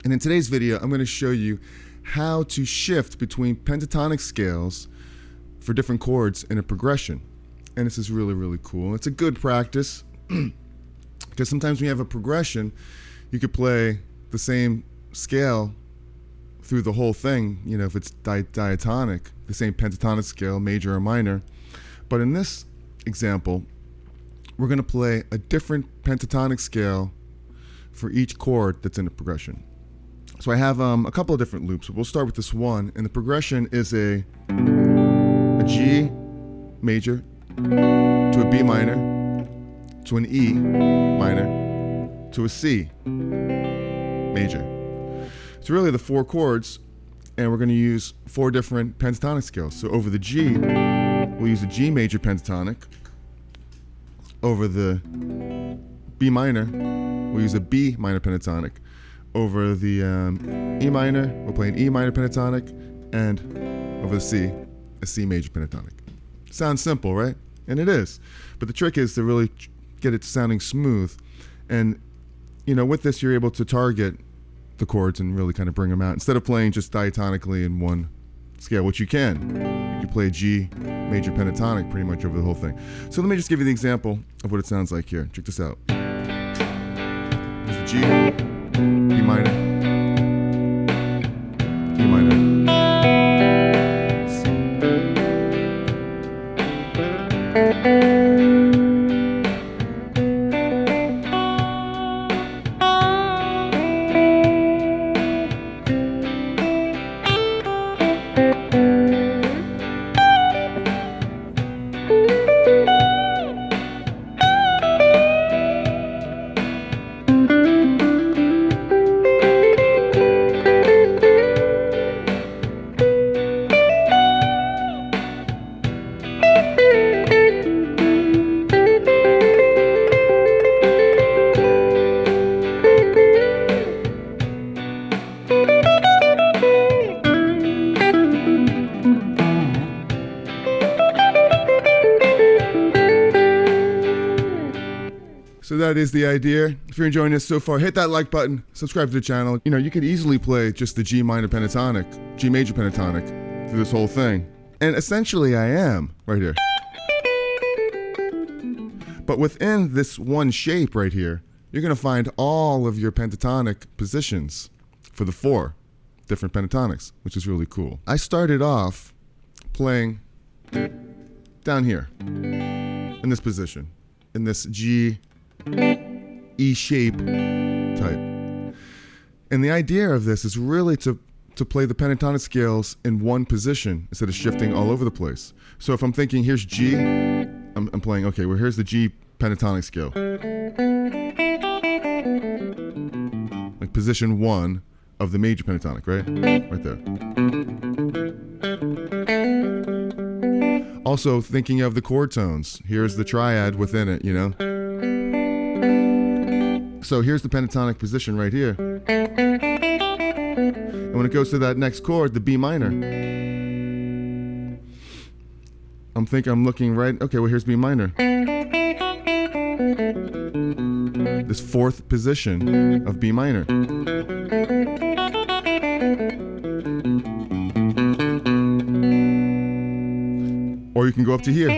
And in today's video, I'm going to show you how to shift between pentatonic scales for different chords in a progression. And this is really, really cool. It's a good practice because sometimes when you have a progression, you could play the same scale through the whole thing, you know, if it's diatonic, the same pentatonic scale, major or minor. But in this example, we're going to play a different pentatonic scale for each chord that's in the progression. So I have a couple of different loops. We'll start with this one, and the progression is a G major to a B minor to an E minor to a C major. It's really the four chords, and we're going to use four different pentatonic scales. So over the G, we'll use a G major pentatonic. Over the B minor, we'll use a B minor pentatonic. Over the E minor, we'll play an E minor pentatonic, and over the C, a C major pentatonic. Sounds simple, right? And it is. But the trick is to really get it sounding smooth. And, you know, with this, you're able to target the chords and really kind of bring them out. Instead of playing just diatonically in one scale, which you can. You can play G major pentatonic pretty much over the whole thing. So let me just give you the example of what it sounds like here. Check this out. There's the G, B minor, E minor, So that is the idea. If you're enjoying this so far, hit that like button, subscribe to the channel. You know, you could easily play just the G minor pentatonic, G major pentatonic through this whole thing. And essentially I am right here. But within this one shape right here, you're gonna find all of your pentatonic positions for the four different pentatonics, which is really cool. I started off playing down here in this position, in this G E shape type. And the idea of this is really to play the pentatonic scales in one position instead of shifting all over the place. So if I'm thinking here's G, I'm playing, okay, well here's the G pentatonic scale. Like position one of the major pentatonic, right? Right there. Also thinking of the chord tones. Here's the triad within it, you know? So here's the pentatonic position right here. And when it goes to that next chord, the B minor, I'm looking right, okay, well here's B minor. This fourth position of B minor. Or you can go up to here.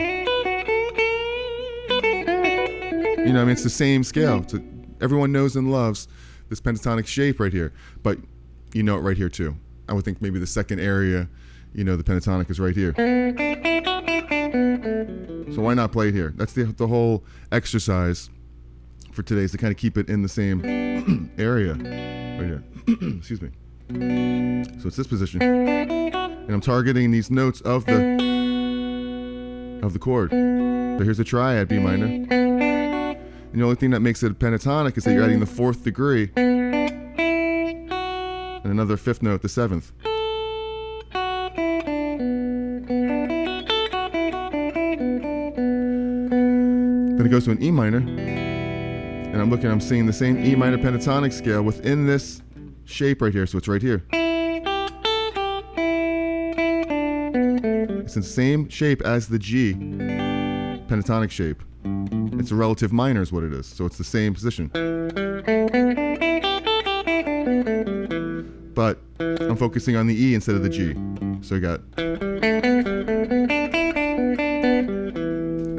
You know, I mean, it's the same scale. Everyone knows and loves this pentatonic shape right here, but you know it right here too. I would think maybe the second area, you know, the pentatonic is right here. So why not play it here? That's the whole exercise for today, is to kind of keep it in the same area right here. Excuse me. So it's this position, and I'm targeting these notes of the chord. So here's a triad, B minor. And the only thing that makes it pentatonic is that you're adding the fourth degree and another fifth note, the seventh. Then it goes to an E minor, and I'm seeing the same E minor pentatonic scale within this shape right here, so it's right here. It's in the same shape as the G pentatonic shape. It's a relative minor is what it is, so it's the same position. but I'm focusing on the E instead of the G. So you got, and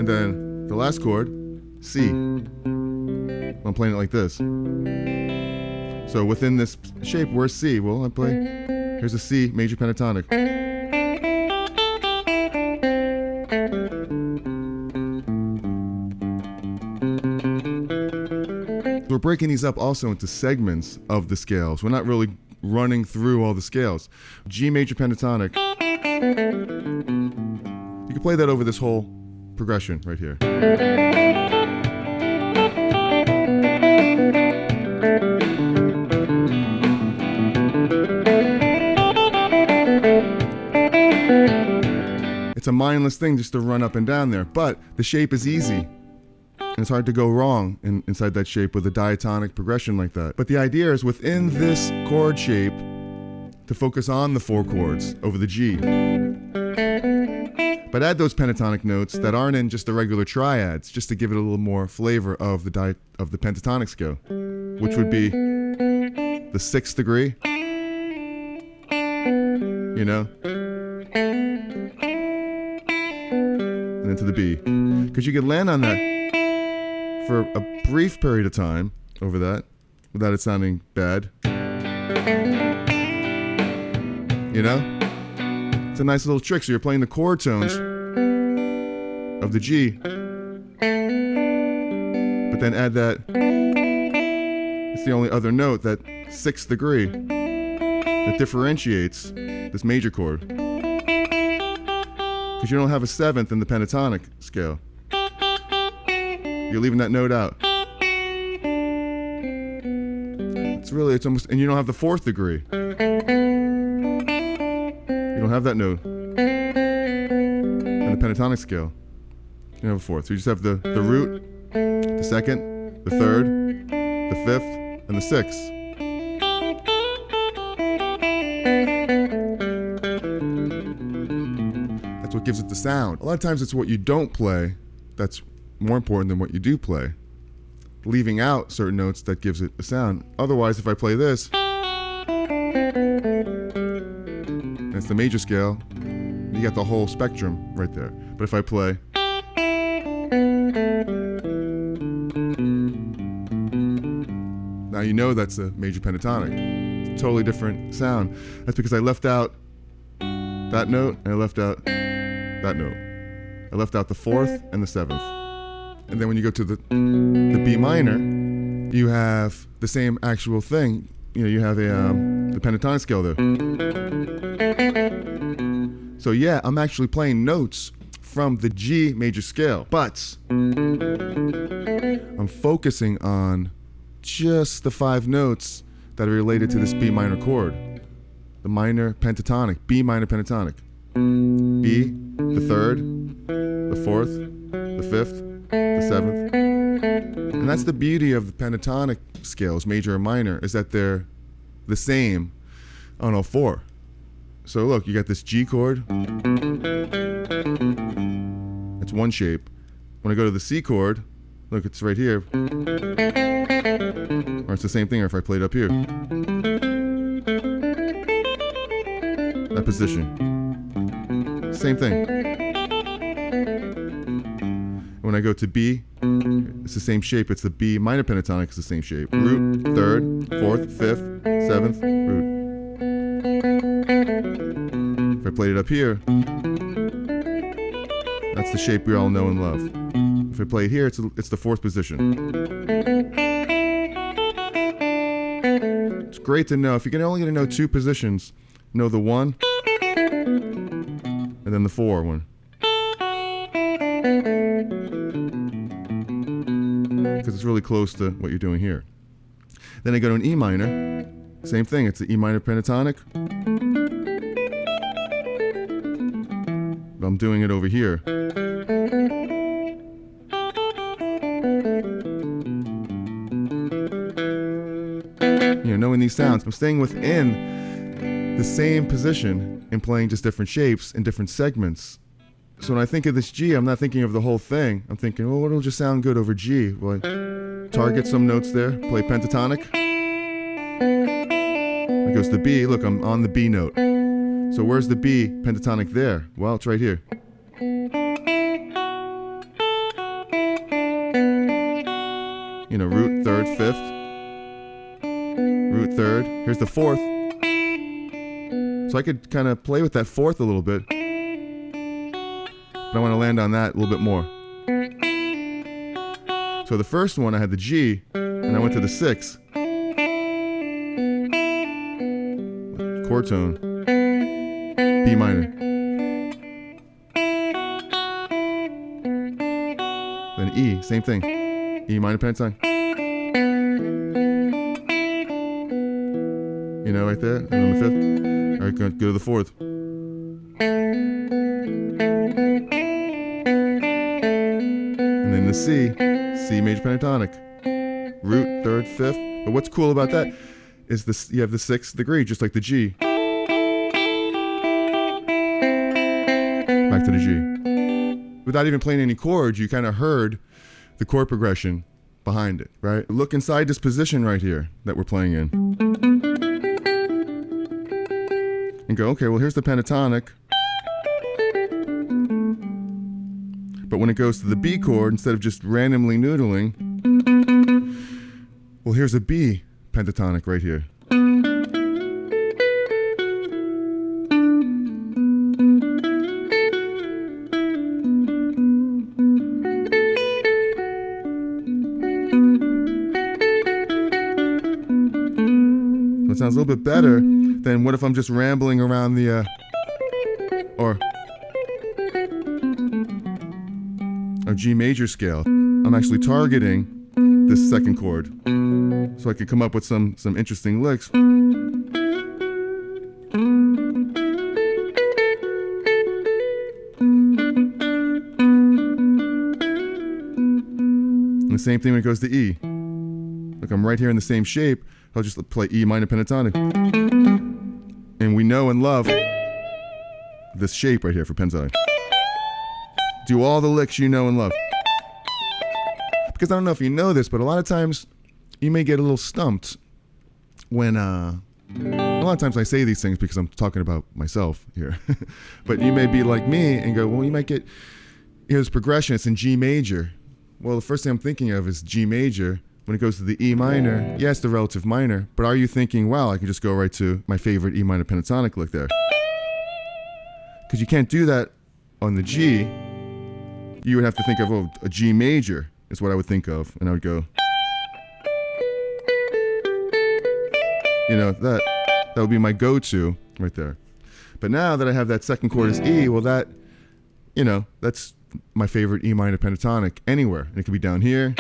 then the last chord, C. I'm playing it like this. So within this shape, where's C? Well, I play, here's a C major pentatonic. We're breaking these up also into segments of the scales. We're not really running through all the scales. G major pentatonic. You can play that over this whole progression right here. It's a mindless thing just to run up and down there, but the shape is easy. And it's hard to go wrong inside that shape with a diatonic progression like that. But the idea is within this chord shape to focus on the 4 chords over the G. But add those pentatonic notes that aren't in just the regular triads, just to give it a little more flavor of the pentatonic scale, which would be the 6th degree, you know, and then to the B. Because you could land on that for a brief period of time over that without it sounding bad. You know? It's a nice little trick. So you're playing the chord tones of the G, but then add that, it's the only other note, that 6th degree that differentiates this major chord. Because you don't have a 7th in the pentatonic scale. You're leaving that note out. It's almost, and you don't have the 4th degree. You don't have that note in the pentatonic scale. You don't have a 4th. So you just have the root, the 2nd, the 3rd, the 5th, and the 6th. That's what gives it the sound. A lot of times it's what you don't play that's more important than what you do play. Leaving out certain notes that gives it a sound. Otherwise, if I play this, and it's the major scale, you got the whole spectrum right there. But if I play, now you know that's a major pentatonic. It's a totally different sound. That's because I left out that note and I left out that note. I left out the 4th and the 7th. And then when you go to the B minor, you have the same actual thing. You know, you have the pentatonic scale there. So yeah, I'm actually playing notes from the G major scale, but I'm focusing on just the 5 notes that are related to this B minor chord. The minor pentatonic, B minor pentatonic. B, the 3rd, the 4th, the 5th, the 7th. And that's the beauty of the pentatonic scales, major and minor, is that they're the same on all 4. So look, you got this G chord. It's one shape. When I go to the C chord, look, it's right here. Or it's the same thing, or if I play it up here. That position. Same thing. When I go to B, it's the same shape. It's the B minor pentatonic. It's the same shape. Root, 3rd, 4th, 5th, 7th, root. If I played it up here, that's the shape we all know and love. If I play it here, it's the 4th position. It's great to know. If you're only going to know 2 positions, know the 1 and then the 4 one. Because it's really close to what you're doing here. Then I go to an E minor. Same thing. It's the E minor pentatonic. But I'm doing it over here. You know, knowing these sounds, I'm staying within the same position and playing just different shapes in different segments. So when I think of this G, I'm not thinking of the whole thing. I'm thinking, well, what'll just sound good over G? Well, I target some notes there, play pentatonic. I It goes to the B. Look, I'm on the B note. So where's the B pentatonic there? Well, it's right here. You know, root, third, fifth. Root, third. Here's the fourth. So I could kind of play with that fourth a little bit. But I want to land on that a little bit more. So the first one, I had the G, and I went to the 6. Chord tone. B minor. Then E, same thing. E minor pentatonic. You know, right there, and on the 5th. All right, go to the 4th. And then the C major pentatonic. Root, 3rd, 5th. But what's cool about that is this: you have the 6th degree, just like the G. Back to the G. Without even playing any chords, you kind of heard the chord progression behind it, right? Look inside this position right here that we're playing in. And go, okay, well, here's the pentatonic. But when it goes to the B chord, instead of just randomly noodling, well, here's a B pentatonic right here. So it sounds a little bit better than what if I'm just rambling around the, or G major scale. I'm actually targeting this 2nd chord, so I could come up with some interesting licks. And the same thing when it goes to E. Look, I'm right here in the same shape. I'll just play E minor pentatonic. And we know and love this shape right here for pentatonic. Do all the licks you know and love. Because I don't know if you know this, but a lot of times you may get a little stumped when, a lot of times I say these things because I'm talking about myself here. But you may be like me and go, well, you might get, here's progression, it's in G major. Well, the first thing I'm thinking of is G major. When it goes to the E minor, yes, the relative minor, but are you thinking, wow, I can just go right to my favorite E minor pentatonic lick there? Because you can't do that on the G. You would have to think of, oh, a G major is what I would think of, and I would go, you know, that would be my go-to right there. But now that I have that 2nd chord as E, well, that, you know, that's my favorite E minor pentatonic anywhere, and it could be down here.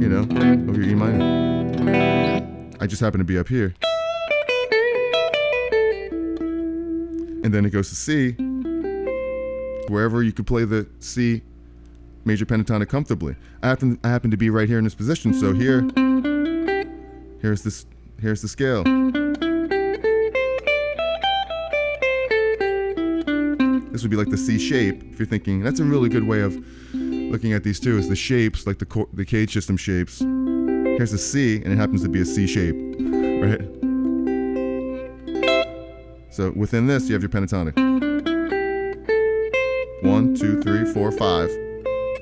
You know, over your E minor. I just happen to be up here. And then it goes to C. Wherever you could play the C major pentatonic comfortably. I happen to be right here in this position, so here's the scale. This would be like the C shape, if you're thinking. That's a really good way of looking at these two, is the shapes, like the cage system shapes. Here's a C, and it happens to be a C shape, right? So within this, you have your pentatonic. 1, 2, 3, 4, 5,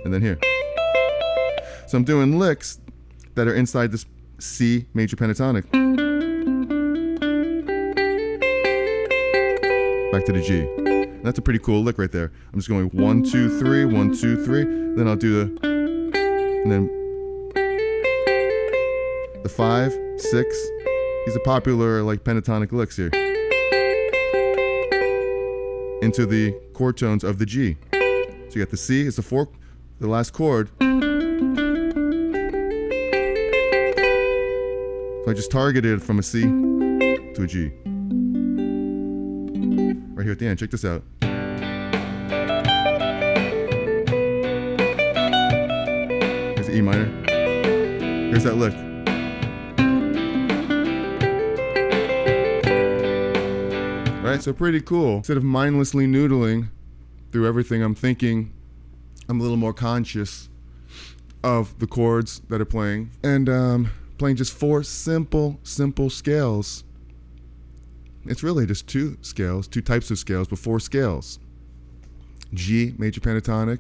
and then here. So I'm doing licks that are inside this C major pentatonic. Back to the G. And that's a pretty cool lick right there. I'm just going 1, 2, 3, 1, 2, 3. Then I'll do and then the 5, 6. These are popular like pentatonic licks here. Into the chord tones of the G. So you got the C, it's the last chord. So I just targeted from a C to a G. Right here at the end, check this out. Here's the E minor. Here's that lick. Right, so pretty cool. Instead of mindlessly noodling through everything I'm thinking I'm a little more conscious of the chords that are playing, and playing just 4 simple scales. It's really just 2 scales, 2 types of scales, but 4 scales. G major pentatonic,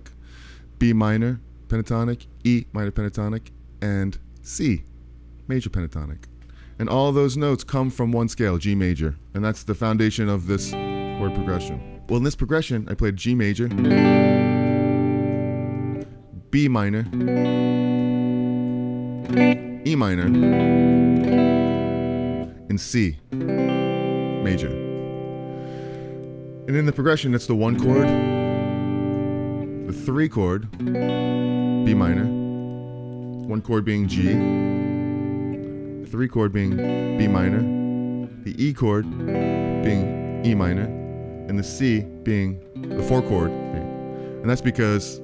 B minor pentatonic, E minor pentatonic, and C major pentatonic. And all those notes come from one scale, G major, and that's the foundation of this chord progression. Well, in this progression, I played G major, B minor, E minor, and C major. And in the progression, that's the 1 chord, the 3 chord, B minor, 1 chord being G, 3 chord being B minor, the E chord being E minor, and the C being the 4 chord. And that's because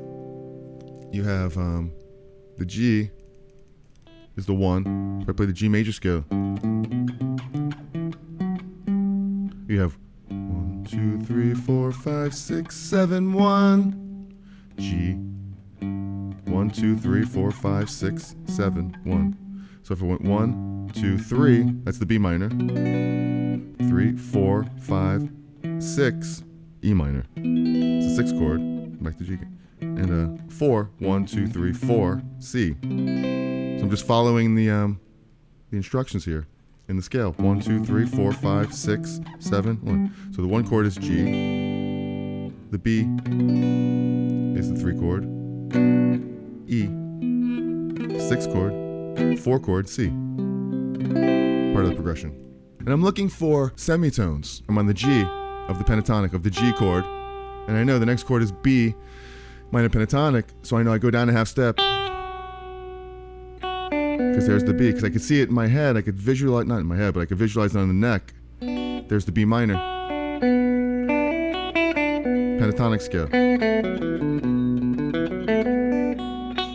you have the G is the 1. If I play the G major scale, you have 1, 2, 3, 4, 5, 6, 7, 1. G. 1, 2, 3, 4, 5, 6, 7, 1. So if I went 1, 2, 3, that's the B minor. 3, 4, 5, 6, E minor. It's a 6 chord. Back to G. And 4, 1, 2, 3, 4, C. So I'm just following the instructions here in the scale. 1, 2, 3, 4, 5, 6, 7, 1. So the 1 chord is G. The B is the 3 chord. E, 6 chord, 4 chord, C. Part of the progression. And I'm looking for semitones. I'm on the G of the pentatonic, of the G chord. And I know the next chord is B minor pentatonic, so I know I go down a half step. Because there's the B, because I could see it in my head. I could visualize, not in my head, but I could visualize it on the neck. There's the B minor pentatonic scale.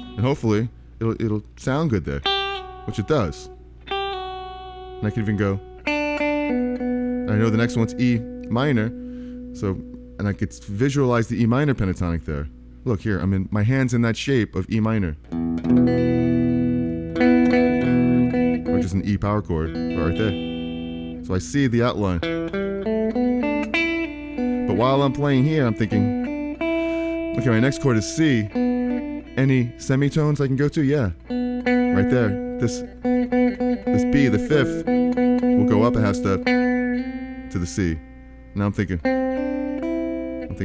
And hopefully, it'll sound good there, which it does. And I can even go, and I know the next one's E minor, so, and I could visualize the E minor pentatonic there. Look here, my hand's in that shape of E minor. Which is an E power chord, right there. So I see the outline. But while I'm playing here, I'm thinking, okay, my next chord is C. Any semitones I can go to? Yeah. Right there. This B, the 5th, will go up a half step to the C. Now I'm thinking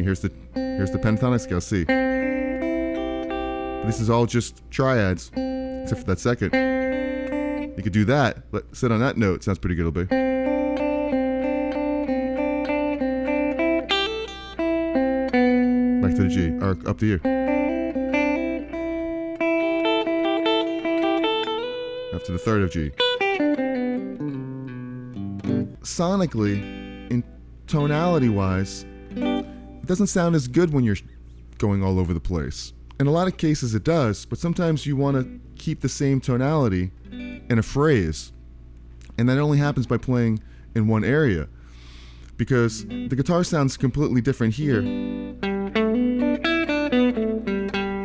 here's the pentatonic scale, C. But this is all just triads, except for that second. You could do that, sit on that note, sounds pretty good, it'll be. Back to the G, or up to here. Up to the 3rd of G. Sonically, in tonality-wise, it doesn't sound as good when you're going all over the place. In a lot of cases it does, but sometimes you want to keep the same tonality in a phrase. And that only happens by playing in one area. Because the guitar sounds completely different here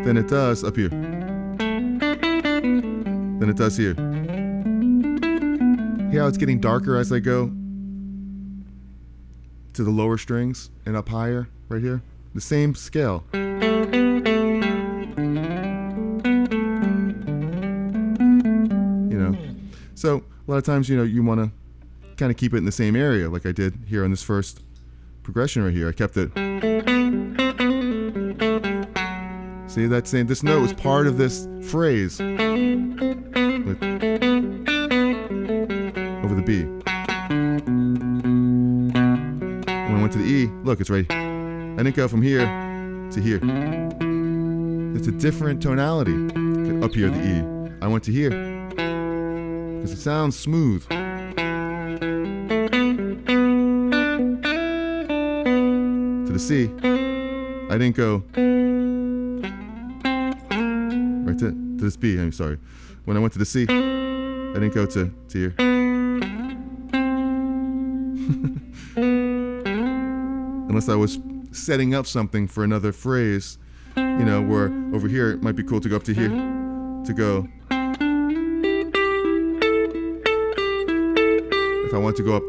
than it does up here. Than it does here. Hear how it's getting darker as I go to the lower strings and up higher right here? The same scale. So a lot of times, you want to kind of keep it in the same area, like I did here on this first progression right here. I kept it. See, this note was part of this phrase over the B. When I went to the E, look, it's right. I didn't go from here to here. It's a different tonality. Up here, the E. I went to here. Because it sounds smooth. To the C, I didn't go right to this B, I'm sorry. When I went to the C, I didn't go to here. Unless I was setting up something for another phrase You know, where over here it might be cool to go up to here, to go. If I want to go up,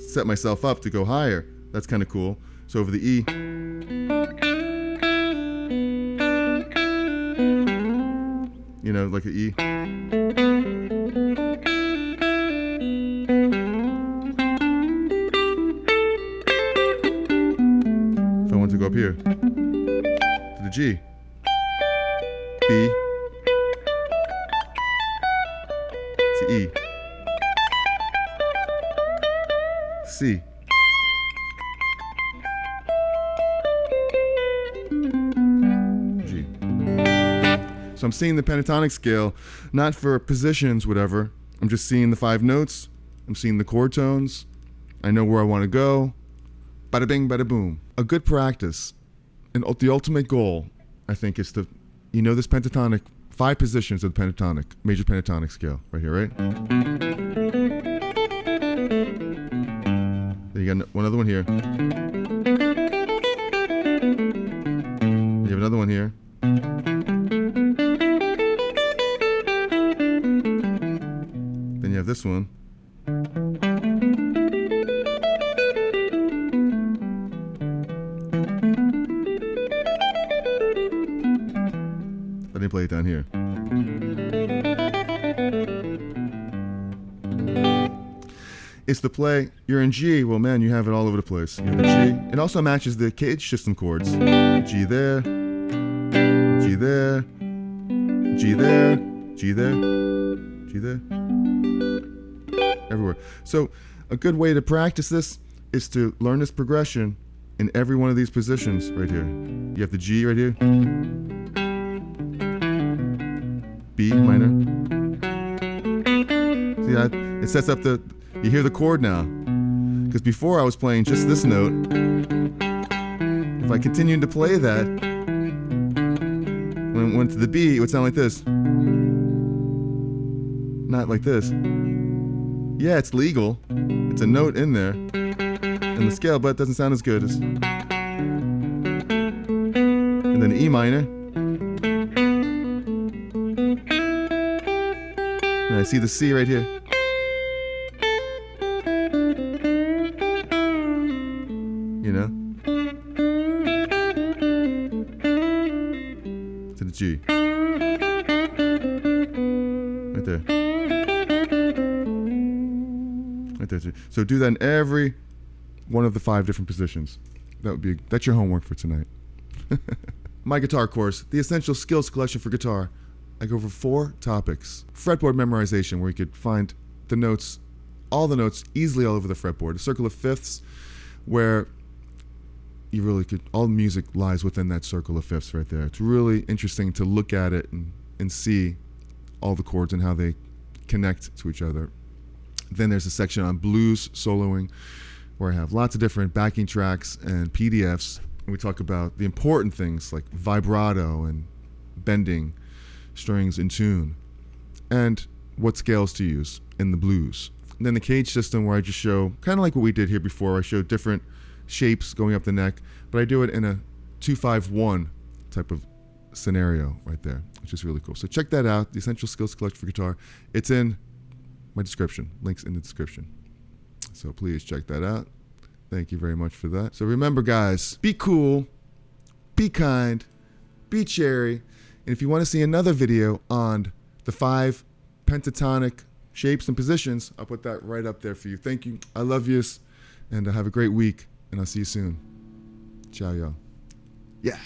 set myself up to go higher, that's kind of cool. So over the E, you know, like an E. If I want to go up here, to the G, B, to E, C, G. So I'm seeing the pentatonic scale, not for positions, whatever. I'm just seeing the 5 notes. I'm seeing the chord tones. I know where I want to go. Bada bing, bada boom. A good practice, and the ultimate goal, I think, is to, you know, this pentatonic, 5 positions of the pentatonic, major pentatonic scale, right here, right? Then you got one other one here. You have another one here. Then you have this one. Let me play it down here. It's the play. You're in G. Well, man, you have it all over the place. You have the G. It also matches the cage system chords. G there, G there, G there, G there, G there. Everywhere. So a good way to practice this is to learn this progression in every one of these positions right here. You have the G right here. B minor. See that? It sets up the, you hear the chord now. Because before I was playing just this note. If I continued to play that, when it went to the B, it would sound like this. Not like this. Yeah, it's legal. It's a note in there. In the scale, but it doesn't sound as good as. And then E minor. And I see the C right here. You know? To the G. Right there. Right there. So do that in every one of the 5 different positions. That's your homework for tonight. My guitar course, the Essential Skills Collection for Guitar. I go over 4 topics. Fretboard memorization, where you could find the notes, all the notes, easily all over the fretboard. A circle of fifths, where you really could, all the music lies within that circle of fifths right there. It's really interesting to look at it and see all the chords and how they connect to each other. Then there's a section on blues soloing, where I have lots of different backing tracks and PDFs. And we talk about the important things like vibrato and bending strings in tune, and what scales to use in the blues. And then the cage system, where I just show, kind of like what we did here before, I show different shapes going up the neck, but I do it in a 2-5-1 type of scenario right there, which is really cool. So check that out, the Essential Skills Collection for Guitar. It's in my description, links in the description. So please check that out. Thank you very much for that. So remember, guys, be cool, be kind, be cherry. And if you want to see another video on the 5 pentatonic shapes and positions, I'll put that right up there for you. Thank you. I love yous. And have a great week. And I'll see you soon. Ciao, y'all. Yeah.